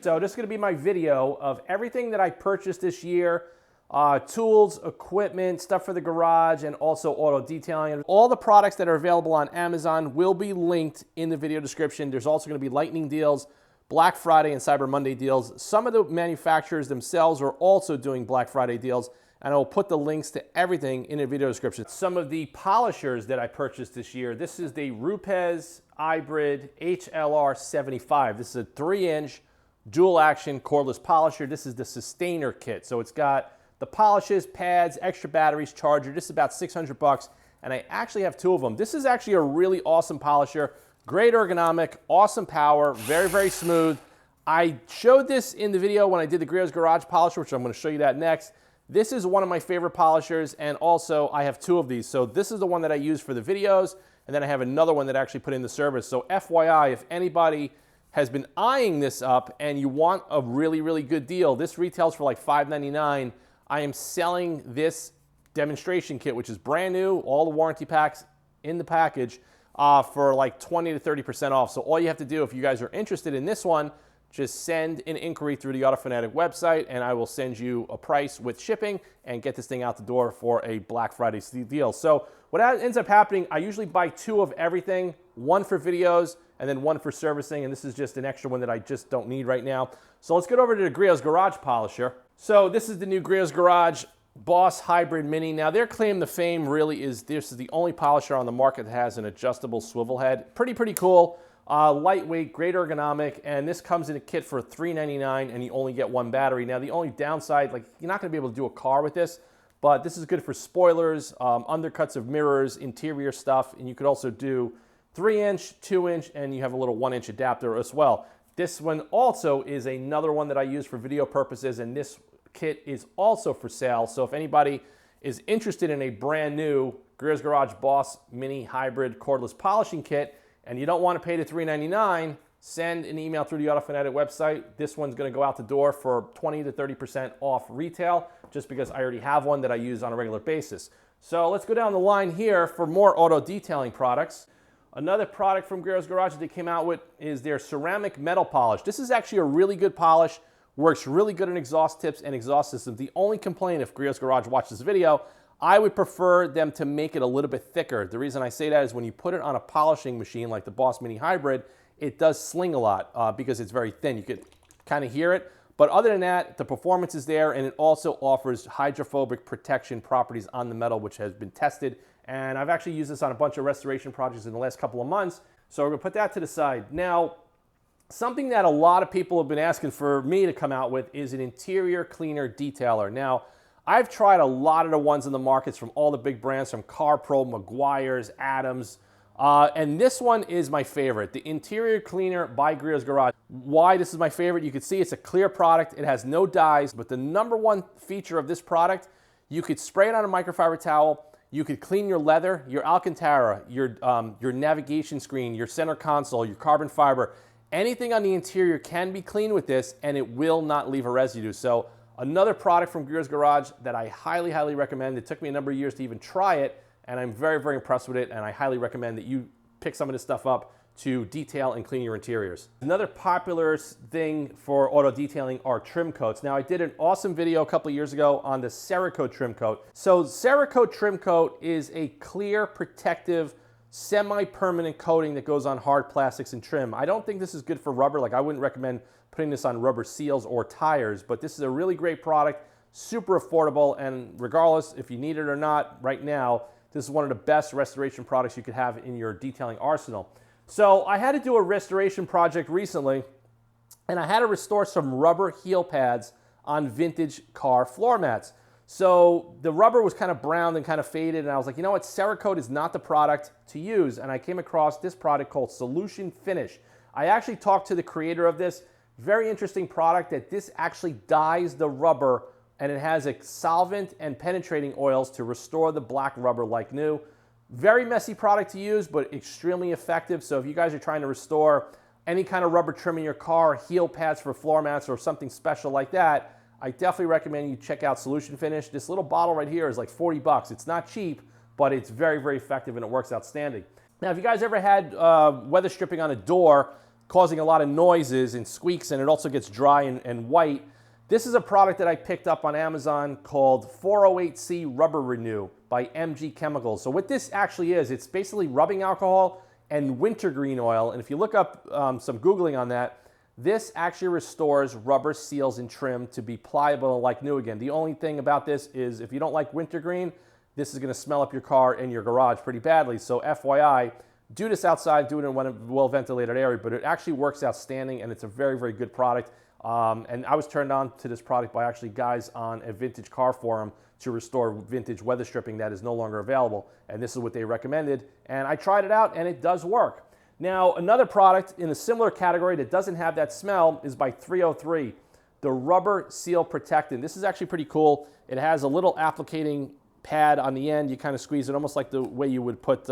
So this is going to be my video of everything that I purchased this year, tools, equipment, stuff for the garage, and also auto detailing. All the products that are available on Amazon will be linked in the video description. There's also going to be lightning deals, Black Friday and Cyber Monday deals. Some of the manufacturers themselves are also doing Black Friday deals, and I will put the links to everything in the video description. Some of the polishers that I purchased this year, this is the Rupes Hybrid HLR 75. This is a 3-inch dual action cordless polisher. This is the Sustainer kit. So it's got the polishes, pads, extra batteries, charger. This is about 600 bucks, and I actually have 2 of them. This is actually a really awesome polisher. Great ergonomic, awesome power, very, very smooth. I showed this in the video when I did the Griot's Garage polisher, which I'm going to show you that next. This is one of my favorite polishers, and also I have 2 of these. So this is the one that I use for the videos, and then I have another one that I actually put in the service. So FYI, if anybody has been eyeing this up and you want a really, really good deal, this retails for like $5.99. I am selling this demonstration kit, which is brand new, all the warranty packs in the package, for like 20 to 30% off. So all you have to do, if you guys are interested in this one, just send an inquiry through the Fanatic website, and I will send you a price with shipping and get this thing out the door for a Black Friday deal. So what ends up happening, I usually buy 2 of everything, 1 for videos and then 1 for servicing, and this is just an extra one that I just don't need right now. So let's get over to the Griot's Garage polisher. So this is the new Griot's Garage Boss Hybrid Mini. Now their claim to fame really is this is the only polisher on the market that has an adjustable swivel head. Pretty cool. Lightweight, great ergonomic, and this comes in a kit for $3.99, and you only get 1 battery. Now the only downside, like, you're not going to be able to do a car with this, but this is good for spoilers, undercuts of mirrors, interior stuff, and you could also do 3-inch, 2-inch, and you have a little 1-inch adapter as well. This one also is another one that I use for video purposes, and this kit is also for sale. So if anybody is interested in a brand new Griot's Garage Boss Mini Hybrid Cordless Polishing Kit, and you don't want to pay the $3.99, send an email through the Fanatic website. This one's going to go out the door for 20 to 30% off retail, just because I already have one that I use on a regular basis. So let's go down the line here for more auto detailing products. Another product from Griot's Garage that they came out with is their ceramic metal polish. This is actually a really good polish, works really good on exhaust tips and exhaust systems. The only complaint, if Griot's Garage watched this video, I would prefer them to make it a little bit thicker. The reason I say that is when you put it on a polishing machine like the Boss Mini Hybrid, it does sling a lot because it's very thin. You could kind of hear it. But other than that, the performance is there, and it also offers hydrophobic protection properties on the metal, which has been tested. And I've actually used this on a bunch of restoration projects in the last couple of months. So we're going to put that to the side. Now, something that a lot of people have been asking for me to come out with is an interior cleaner detailer. Now, I've tried a lot of the ones in the markets from all the big brands, from CarPro, Meguiar's, Adams, and this one is my favorite, the Interior Cleaner by Griot's Garage. Why this is my favorite? You can see it's a clear product. It has no dyes, but the #1 feature of this product, you could spray it on a microfiber towel. You could clean your leather, your Alcantara, your navigation screen, your center console, your carbon fiber. Anything on the interior can be cleaned with this, and it will not leave a residue. So another product from Griot's Garage that I highly, highly recommend. It took me a number of years to even try it, and I'm very, very impressed with it, and I highly recommend that you pick some of this stuff up to detail and clean your interiors. Another popular thing for auto detailing are trim coats. Now, I did an awesome video a couple of years ago on the Cerakote trim coat. So Cerakote trim coat is a clear, protective, semi-permanent coating that goes on hard plastics and trim. I don't think this is good for rubber. Like, I wouldn't recommend putting this on rubber seals or tires, but this is a really great product, super affordable, and regardless if you need it or not right now, this is one of the best restoration products you could have in your detailing arsenal. So I had to do a restoration project recently, and I had to restore some rubber heel pads on vintage car floor mats. So the rubber was kind of brown and kind of faded, and I was like, you know what, Cerakote is not the product to use, and I came across this product called Solution Finish. I actually talked to the creator of this. Very interesting product that this actually dyes the rubber, and it has a solvent and penetrating oils to restore the black rubber like new. Very messy product to use, but extremely effective. So if you guys are trying to restore any kind of rubber trim in your car, heel pads for floor mats, or something special like that, I definitely recommend you check out Solution Finish. This little bottle right here is like 40 bucks. It's not cheap, but it's very, very effective, and it works outstanding. Now, if you guys ever had weather stripping on a door, causing a lot of noises and squeaks, and it also gets dry and white. This is a product that I picked up on Amazon called 408C Rubber Renew by MG Chemicals. So what this actually is, it's basically rubbing alcohol and wintergreen oil. And if you look up some Googling on that, this actually restores rubber seals and trim to be pliable like new again. The only thing about this is if you don't like wintergreen, this is going to smell up your car and your garage pretty badly. So FYI, do this outside, do it in a well-ventilated area, but it actually works outstanding, and it's a very, very good product. And I was turned on to this product by actually guys on a vintage car forum to restore vintage weather stripping that is no longer available. And this is what they recommended. And I tried it out, and it does work. Now, another product in a similar category that doesn't have that smell is by 303, the Rubber Seal Protectant. This is actually pretty cool. It has a little applicating pad on the end. You kind of squeeze it almost like the way you would put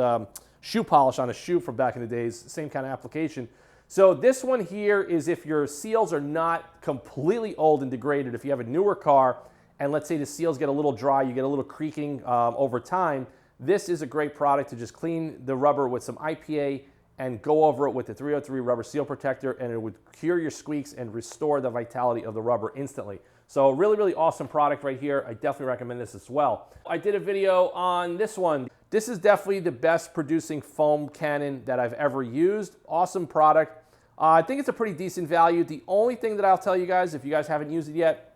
shoe polish on a shoe from back in the days, same kind of application. So this one here is if your seals are not completely old and degraded, if you have a newer car and let's say the seals get a little dry, you get a little creaking over time, this is a great product to just clean the rubber with some IPA and go over it with the 303 Rubber Seal Protector, and it would cure your squeaks and restore the vitality of the rubber instantly. So really, really awesome product right here. I definitely recommend this as well. I did a video on this one. This is definitely the best producing foam cannon that I've ever used. Awesome product. I think it's a pretty decent value. The only thing that I'll tell you guys, if you guys haven't used it yet,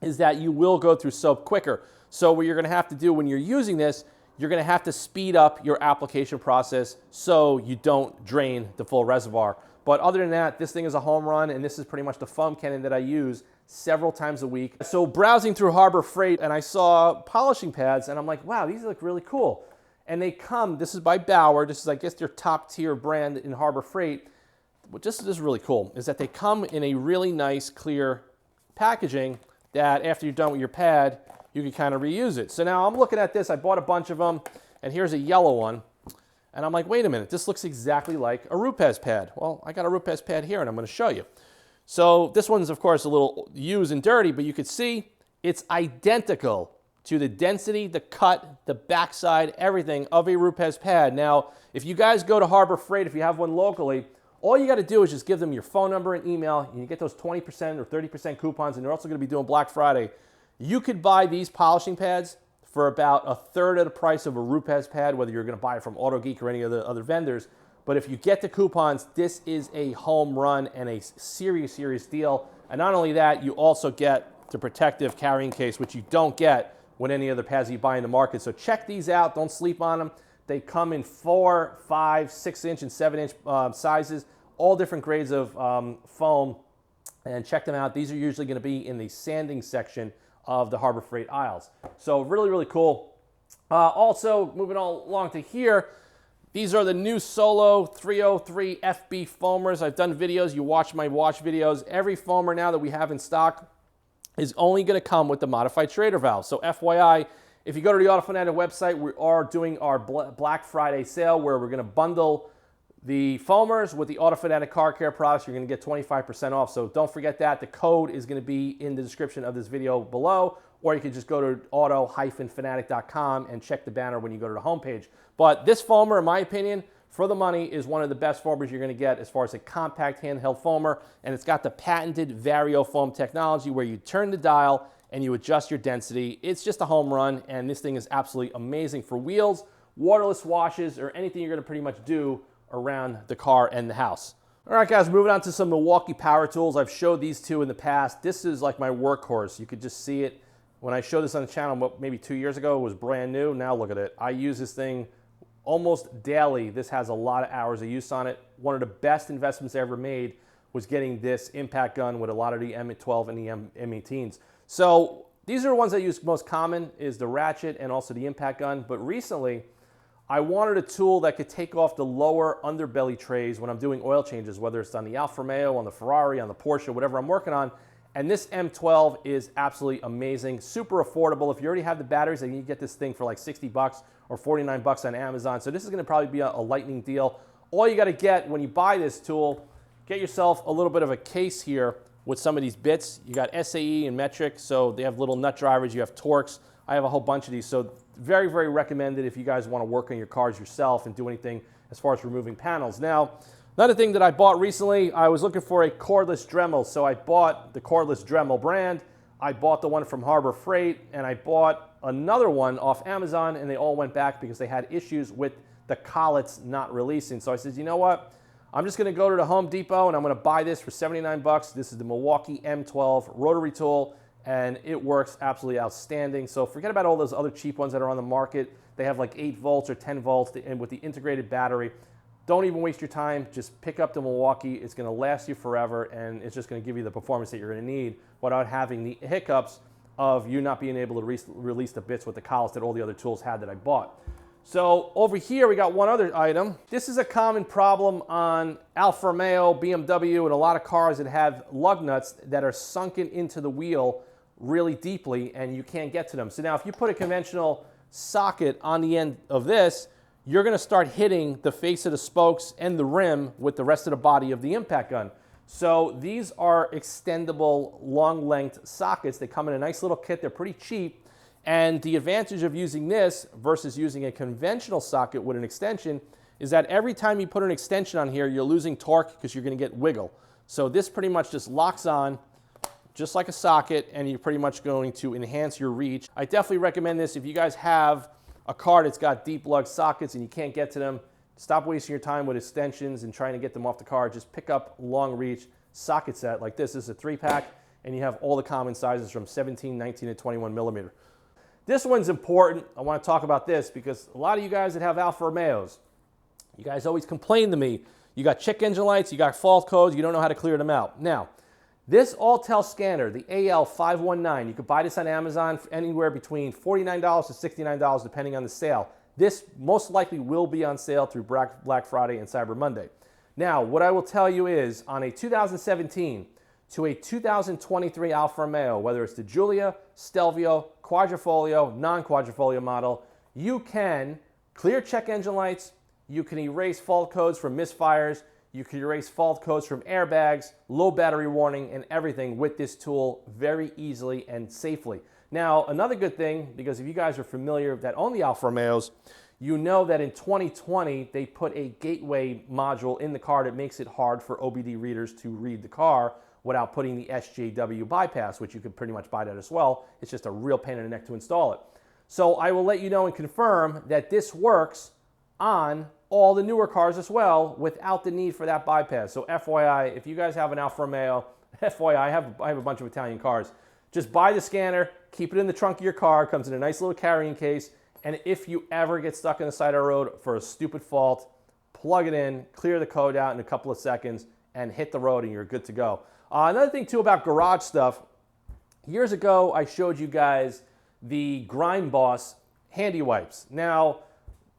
is that you will go through soap quicker. So what you're gonna have to do when you're using this, you're gonna have to speed up your application process so you don't drain the full reservoir. But other than that, this thing is a home run, and this is pretty much the foam cannon that I use several times a week. So browsing through Harbor Freight, and I saw polishing pads, and I'm like, wow, these look really cool. And they come, this is by Bauer, this is I guess their top tier brand in Harbor Freight. What this is really cool is that they come in a really nice clear packaging that after you're done with your pad, you can kind of reuse it. So now I'm looking at this, I bought a bunch of them, and here's a yellow one. And I'm like, wait a minute, this looks exactly like a Rupes pad. Well, I got a Rupes pad here, and I'm gonna show you. So this one's, of course, a little used and dirty, but you can see it's identical to the density, the cut, the backside, everything of a Rupes pad. Now, if you guys go to Harbor Freight, if you have one locally, all you gotta do is just give them your phone number and email, and you get those 20% or 30% coupons, and they're also gonna be doing Black Friday. You could buy these polishing pads for about a third of the price of a Rupes pad, whether you're gonna buy it from AutoGeek or any of the other vendors. But if you get the coupons, this is a home run and a serious, serious deal. And not only that, you also get the protective carrying case, which you don't get with any other pads you buy in the market. So check these out, don't sleep on them. They come in 4, 5, 6-inch, and 7-inch sizes, all different grades of foam, and check them out. These are usually gonna be in the sanding section of the Harbor Freight aisles. So really, really cool. Also, moving on along to here, these are the new Solo 303 FB foamers. I've done videos, you watch my watch videos. Every foamer now that we have in stock is only gonna come with the modified Schrader valve. So FYI, if you go to the Auto Fanatic website, we are doing our Black Friday sale where we're gonna bundle the foamers with the Auto Fanatic car care products. You're gonna get 25% off, so don't forget that. The code is gonna be in the description of this video below, or you can just go to auto-fanatic.com and check the banner when you go to the homepage. But this foamer, in my opinion, for the money, is one of the best foamers you're gonna get as far as a compact handheld foamer, and it's got the patented VarioFoam technology where you turn the dial and you adjust your density. It's just a home run, and this thing is absolutely amazing for wheels, waterless washes, or anything you're gonna pretty much do around the car and the house. All right, guys, moving on to some Milwaukee power tools. I've showed these two in the past. This is like my workhorse. You could just see it. When I showed this on the channel maybe 2 years ago, it was brand new. Now look at it. I use this thing almost daily. This has a lot of hours of use on it. One of the best investments I ever made was getting this impact gun with a lot of the M12 and the M18s. So these are the ones I use most common, is the ratchet and also the impact gun. But recently, I wanted a tool that could take off the lower underbelly trays when I'm doing oil changes, whether it's on the Alfa Romeo, on the Ferrari, on the Porsche, whatever I'm working on. And this M12 is absolutely amazing, super affordable. If you already have the batteries, then you get this thing for like 60 bucks or 49 bucks on Amazon. So this is gonna probably be a lightning deal. All you gotta get when you buy this tool, get yourself a little bit of a case here with some of these bits. You got SAE and metric, so they have little nut drivers, you have Torx. I have a whole bunch of these, so very, very recommended if you guys want to work on your cars yourself and do anything as far as removing panels. Now, Another thing that I bought recently, I was looking for a cordless Dremel, so I bought the cordless Dremel brand. I bought the one from Harbor Freight, and I bought another one off Amazon, and they all went back because they had issues with the collets not releasing. So I said, you know what? I'm just going to go to the Home Depot, and I'm going to buy this for 79 bucks. This is the Milwaukee M12 rotary tool, and it works absolutely outstanding. So forget about all those other cheap ones that are on the market. They have like 8 volts or 10 volts, and with the integrated battery. Don't even waste your time. Just pick up the Milwaukee. It's going to last you forever, and it's just going to give you the performance that you're going to need without having the hiccups of you not being able to release the bits with the collets that all the other tools had that I bought. So over here, we got one other item. This is a common problem on Alfa Romeo, BMW, and a lot of cars that have lug nuts that are sunken into the wheel really deeply, and you can't get to them. So now if you put a conventional socket on the end of this, you're going to start hitting the face of the spokes and the rim with the rest of the body of the impact gun. So these are extendable long length sockets. They come in a nice little kit. They're pretty cheap. And the advantage of using this versus using a conventional socket with an extension is that every time you put an extension on here, you're losing torque because you're going to get wiggle. So this pretty much just locks on just like a socket, and you're pretty much going to enhance your reach. I definitely recommend this if you guys have a car that's got deep lug sockets and you can't get to them. Stop wasting your time with extensions and trying to get them off the car. Just pick up long reach socket set like this. This is a 3-pack, and you have all the common sizes from 17, 19, and 21 millimeter. This one's important. I want to talk about this because a lot of you guys that have Alfa Romeos, you guys always complain to me. You got check engine lights, you got fault codes, you don't know how to clear them out. Now, this scanner, the AL519, you can buy this on Amazon for anywhere between $49 to $69 depending on the sale. This most likely will be on sale through Black Friday and Cyber Monday. Now, what I will tell you is on a 2017 to a 2023 Alfa Romeo, whether it's the Giulia, Stelvio, Quadrifoglio, non-Quadrifoglio model, you can clear check engine lights, you can erase fault codes from misfires, you can erase fault codes from airbags, low battery warning, and everything with this tool very easily and safely. Now, another good thing, because if you guys are familiar that own the Alfa Romeos, you know that in 2020, they put a gateway module in the car that makes it hard for OBD readers to read the car without putting the SJW bypass, which you could pretty much buy that as well. It's just a real pain in the neck to install it. So I will let you know and confirm that this works on all the newer cars as well without the need for that bypass. So FYI, if you guys have an Alfa Romeo, FYI, I have a bunch of Italian cars. Just buy the scanner, keep it in the trunk of your car, comes in a nice little carrying case, and if you ever get stuck on the side of the road for a stupid fault, plug it in, clear the code out in a couple of seconds, and hit the road and you're good to go. Another thing too about garage stuff, years ago I showed you guys the Grind Boss handy wipes. Now,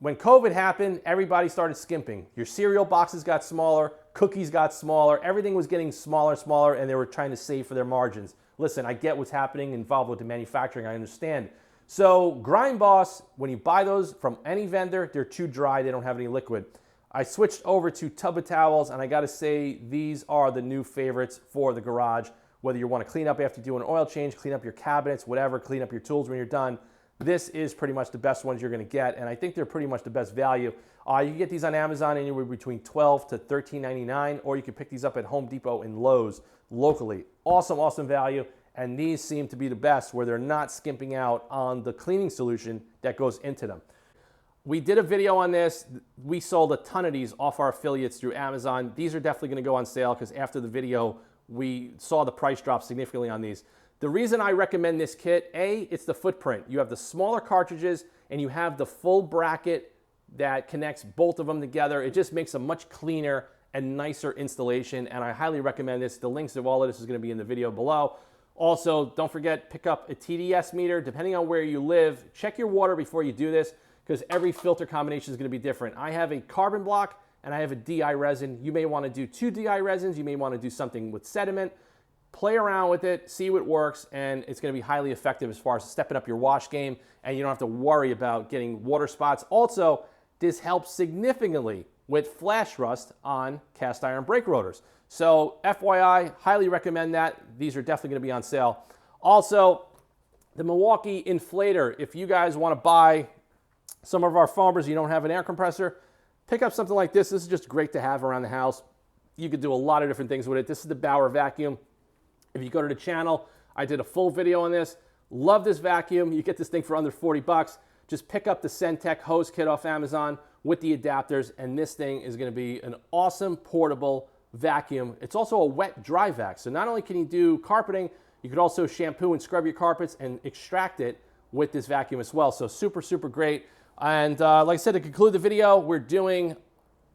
when COVID happened, everybody started skimping. Your cereal boxes got smaller, cookies got smaller, everything was getting smaller, and they were trying to save for their margins. Listen, I get what's happening involved with the manufacturing, I understand. So Grind Boss, when you buy those from any vendor, they're too dry, they don't have any liquid. I switched over to tub of towels, and I gotta say, these are the new favorites for the garage. Whether you wanna clean up after you do an oil change, clean up your cabinets, whatever, clean up your tools when you're done, this is pretty much the best ones you're gonna get, and I think they're pretty much the best value. You can get these on Amazon anywhere between $12 to $13.99, or you can pick these up at Home Depot and Lowe's locally. Awesome value, and these seem to be the best where they're not skimping out on the cleaning solution that goes into them. We did a video on this. We sold a ton of these off our affiliates through Amazon. These are definitely gonna go on sale because after the video, we saw the price drop significantly on these. The reason I recommend this kit, A, it's the footprint. You have the smaller cartridges and you have the full bracket that connects both of them together. It just makes a much cleaner and nicer installation, and I highly recommend this. The links of all of this is gonna be in the video below. Also, don't forget, pick up a TDS meter. Depending on where you live, check your water before you do this because every filter combination is gonna be different. I have a carbon block and I have a DI resin. You may wanna do 2 DI resins. You may wanna do something with sediment. Play around with it, see what works, and it's gonna be highly effective as far as stepping up your wash game, and you don't have to worry about getting water spots. Also, this helps significantly with flash rust on cast iron brake rotors. So FYI, highly recommend that. These are definitely gonna be on sale. Also, the Milwaukee inflator, if you guys wanna buy some of our foamers, you don't have an air compressor, pick up something like this. This is just great to have around the house. You could do a lot of different things with it. This is the Bauer vacuum. If you go to the channel, I did a full video on this. Love this vacuum. You get this thing for under 40 bucks. Just pick up the Centec hose kit off Amazon with the adapters, and this thing is going to be an awesome portable vacuum. It's also a wet dry vac. So not only can you do carpeting, you could also shampoo and scrub your carpets and extract it with this vacuum as well. So super, super great. And like I said, to conclude the video, we're doing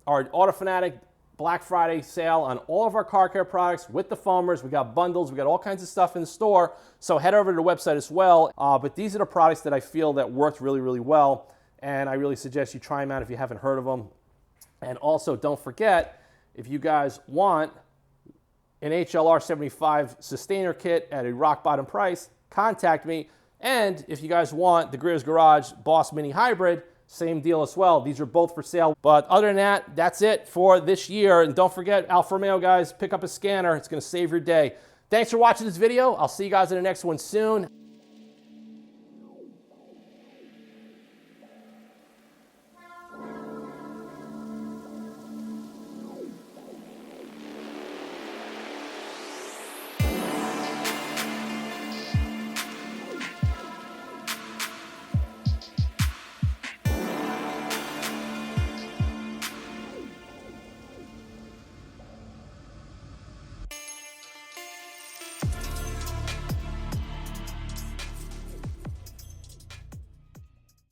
our Auto Fanatic Black Friday sale on all of our car care products with the foamers. We got bundles, we got all kinds of stuff in the store. So head over to the website as well. But these are the products that I feel that worked really, really well. And I really suggest you try them out if you haven't heard of them. And also don't forget, if you guys want an HLR 75 sustainer kit at a rock bottom price, contact me. And if you guys want the Greer's Garage Boss Mini Hybrid, same deal as well. These are both for sale. But other than that, that's it for this year. And don't forget, Alfa Romeo, guys, pick up a scanner. It's going to save your day. Thanks for watching this video. I'll see you guys in the next one soon.